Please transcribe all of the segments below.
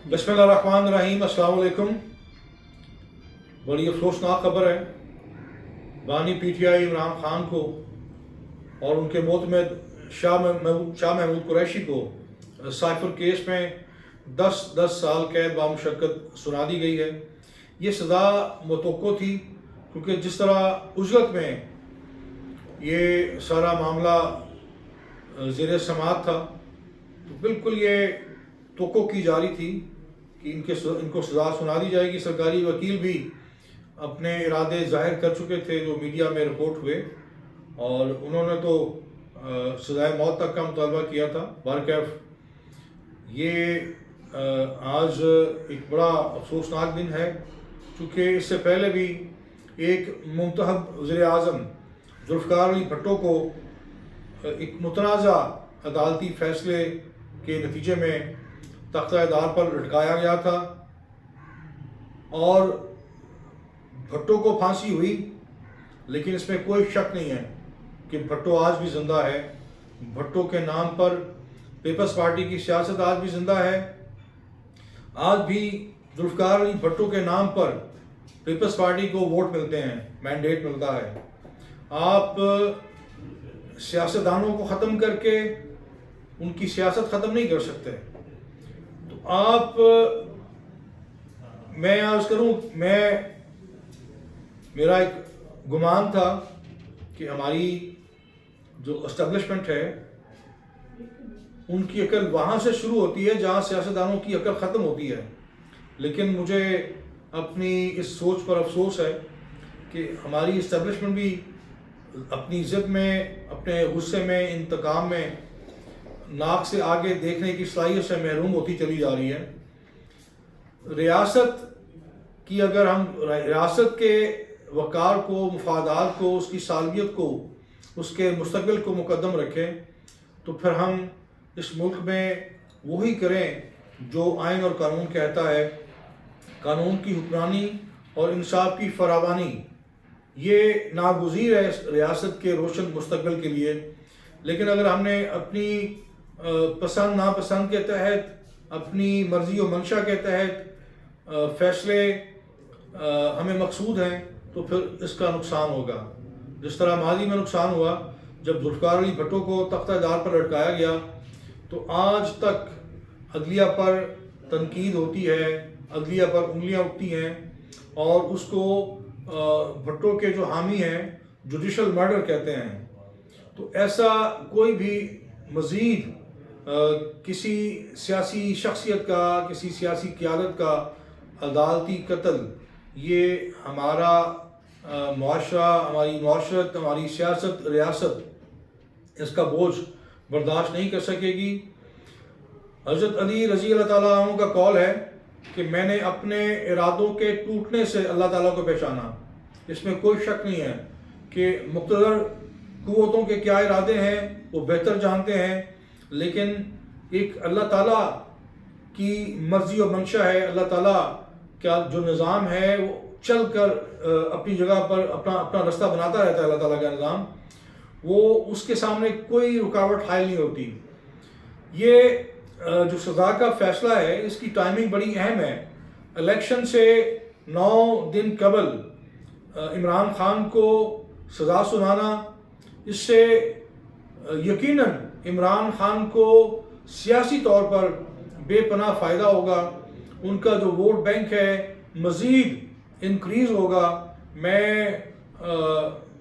बिस्मिल्लाहिर्रहमानिर्रहीम। अस्सलाम वालेकुम। बड़ी अफसोसनाक खबर है, बानी पीटीआई इमरान खान को और उनके मोतमद शाह महमूद कुरैशी को साइफर केस में 10 साल कैद बामुशक्कत सुना दी गई है। ये सज़ा मुतवक्को थी, क्योंकि जिस तरह उजलत में ये सारा मामला ज़ेर समाअत था, तो बिल्कुल ये तवक्को की जा रही थी कि इनको सज़ा सुना दी जाएगी। सरकारी वकील भी अपने इरादे ज़ाहिर कर चुके थे जो मीडिया में रिपोर्ट हुए, और उन्होंने तो सज़ाए मौत तक का मुतालबा किया था। बारकैफ ये आज एक बड़ा अफसोसनाक दिन है, क्योंकि इससे पहले भी एक मुंतखब वज़ीर-ए-आज़म जुल्फ़िकार अली भुट्टो को एक मुतनाज़ा अदालती फ़ैसले के नतीजे में तख्ता-ए-दार पर लटकाया गया था, और भुट्टो को फांसी हुई। लेकिन इसमें कोई शक नहीं है कि भुट्टो आज भी ज़िंदा है। भुट्टो के नाम पर पीपल्स पार्टी की सियासत आज भी ज़िंदा है। आज भी जुल्फ़िकार अली भुट्टो के नाम पर पीपल्स पार्टी को वोट मिलते हैं, मैंडेट मिलता है। आप सियासतदानों को ख़त्म करके उनकी सियासत ख़त्म नहीं कर सकते। तो आप मैं अर्ज़ करूँ, मेरा एक गुमान था कि हमारी जो एस्टेब्लिशमेंट है उनकी अकल वहाँ से शुरू होती है जहाँ सियासतदानों की अकल ख़त्म होती है। लेकिन मुझे अपनी इस सोच पर अफसोस है कि हमारी एस्टेब्लिशमेंट भी अपनी ज़िद में, अपने गुस्से में, इंतकाम में नाक से आगे देखने की सलाहियत से महरूम होती चली जा रही है। रियासत की अगर हम रियासत के वक़ार को, मफादात को, उसकी सालमियत को, उसके मुस्तक़बिल को मुक़द्दम रखें, तो फिर हम इस मुल्क में वही करें जो आइन और कानून कहता है। कानून की हुक्मरानी और इंसाफ की फरावानी ये नागुज़ीर है रियासत के रोशन मुस्तक़बिल के लिए। लेकिन अगर हमने अपनी पसंद नापसंद के तहत, अपनी मर्ज़ी और मंशा के तहत फ़ैसले हमें मकसूद हैं, तो फिर इसका नुकसान होगा। जिस तरह माजी में नुकसान हुआ जब जुल्फ़िकार अली भुट्टो को तख्ता-ए-दार पर लटकाया गया, तो आज तक अदलिया पर तनकीद होती है, अदलिया पर उंगलियां उठती हैं, और उसको भुट्टो के जो हामी हैं जुडिशल मर्डर कहते हैं। तो ऐसा कोई भी मज़ीद किसी सियासी शख्सियत का, किसी सियासी क़यादत का अदालती कत्ल, ये हमारा मुआशरा, हमारी मुआशरत, हमारी सियासत, रियासत इसका बोझ बर्दाश्त नहीं कर सकेगी। हज़रत अली रज़ी अल्लाह ताला अन्हु का कौल है कि मैंने अपने इरादों के टूटने से अल्लाह ताला को पहचाना। इसमें कोई शक नहीं है कि मुक़्तदर क़ुव्वतों के क्या इरादे हैं वो बेहतर जानते हैं, लेकिन एक अल्लाह ताला की मर्ज़ी और मंशा है। अल्लाह ताला का जो निज़ाम है वो चल कर अपनी जगह पर अपना रास्ता बनाता रहता है। अल्लाह ताला का निज़ाम, वो उसके सामने कोई रुकावट हायल नहीं होती। ये जो सज़ा का फ़ैसला है, इसकी टाइमिंग बड़ी अहम है। इलेक्शन से 9 दिन कबल इमरान खान को सज़ा सुनाना, इससे यकीनन इमरान खान को सियासी तौर पर बेपनाह फ़ायदा होगा। उनका जो वोट बैंक है मज़ीद इंक्रीज़ होगा। मैं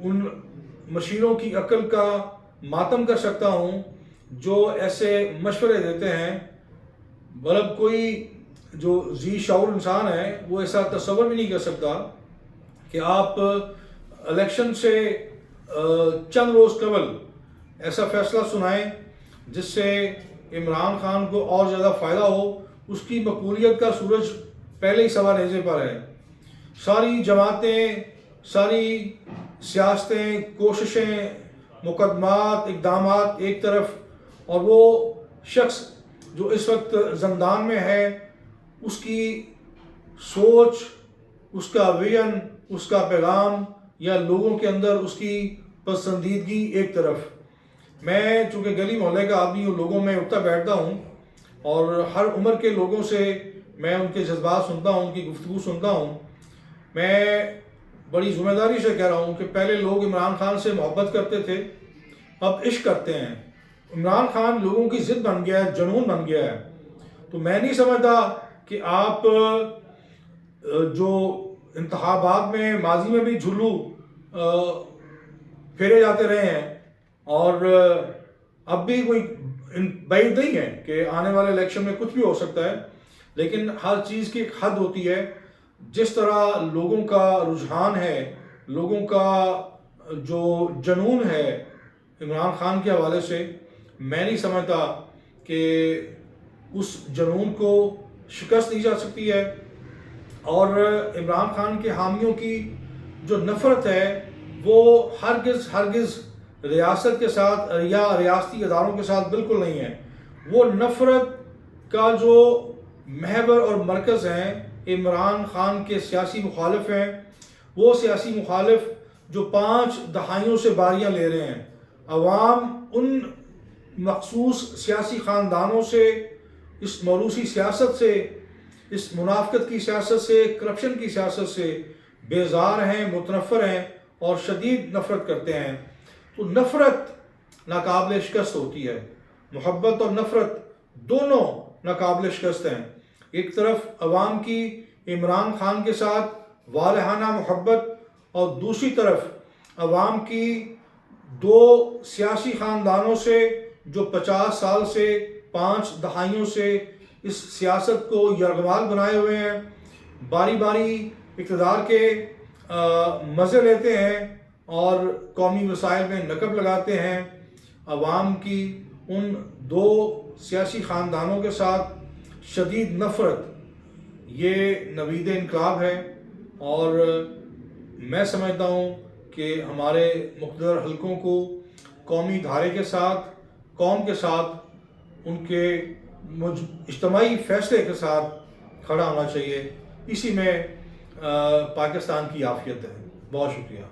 उन मशीरों की अकल का मातम कर सकता हूँ जो ऐसे मशवरे देते हैं। मतलब कोई जो जी शऊर इंसान है वो ऐसा तसव्वुर भी नहीं कर सकता कि आप इलेक्शन से चंद रोज़ कबल ऐसा फ़ैसला सुनाएं जिससे इमरान खान को और ज़्यादा फ़ायदा हो। उसकी मकबूलियत का सूरज पहले ही सवा नेज़े पर है। सारी जमातें, सारी सियासतें, कोशिशें, मुकदमात, इक़दामात एक तरफ, और वो शख्स जो इस वक्त ज़ंदान में है उसकी सोच, उसका विजन, उसका पैगाम या लोगों के अंदर उसकी पसंदीदगी एक तरफ। मैं चूँकि गली मोहल्ले का आदमी हूँ, लोगों में उठता बैठता हूँ और हर उम्र के लोगों से میں ان کے جذبات سنتا ہوں، ان کی گفتگو سنتا ہوں، میں بڑی ذمہ داری سے کہہ رہا ہوں کہ پہلے لوگ عمران خان سے محبت کرتے تھے، اب عشق کرتے ہیں۔ عمران خان لوگوں کی ضد بن گیا ہے، جنون بن گیا ہے۔ تو میں نہیں سمجھتا کہ آپ جو انتخابات میں ماضی میں بھی جھلو پھیرے جاتے رہے ہیں، اور اب بھی کوئی بعید نہیں ہے کہ آنے والے الیکشن میں کچھ بھی ہو سکتا ہے، لیکن ہر چیز کی ایک حد ہوتی ہے۔ جس طرح لوگوں کا رجحان ہے، لوگوں کا جو جنون ہے عمران خان کے حوالے سے، میں نہیں سمجھتا کہ اس جنون کو شکست دی جا سکتی ہے۔ اور عمران خان کے حامیوں کی جو نفرت ہے وہ ہرگز ریاست کے ساتھ یا ریاستی اداروں کے ساتھ بالکل نہیں ہے۔ وہ نفرت کا جو محور اور مرکز ہیں عمران خان کے سیاسی مخالف ہیں، وہ سیاسی مخالف جو 5 دہائیوں سے باریاں لے رہے ہیں۔ عوام ان مخصوص سیاسی خاندانوں سے، اس موروثی سیاست سے، اس منافقت کی سیاست سے، کرپشن کی سیاست سے بیزار ہیں، متنفر ہیں اور شدید نفرت کرتے ہیں۔ تو نفرت ناقابل شکست ہوتی ہے، محبت اور نفرت دونوں ناقابل شکست ہیں۔ ایک طرف عوام کی عمران خان کے ساتھ والہانہ محبت، اور دوسری طرف عوام کی 2 سیاسی خاندانوں سے جو 50 سال سے، 5 دہائیوں سے اس سیاست کو یرغمال بنائے ہوئے ہیں، باری باری اقتدار کے مزے لیتے ہیں اور قومی وسائل میں نقب لگاتے ہیں۔ عوام کی ان 2 سیاسی خاندانوں کے ساتھ شدید نفرت یہ نوید انقلاب ہے، اور میں سمجھتا ہوں کہ ہمارے مقتدر حلقوں کو قومی دھارے کے ساتھ، قوم کے ساتھ، ان کے اجتماعی فیصلے کے ساتھ کھڑا ہونا چاہیے۔ اسی میں پاکستان کی عافیت ہے۔ بہت شکریہ۔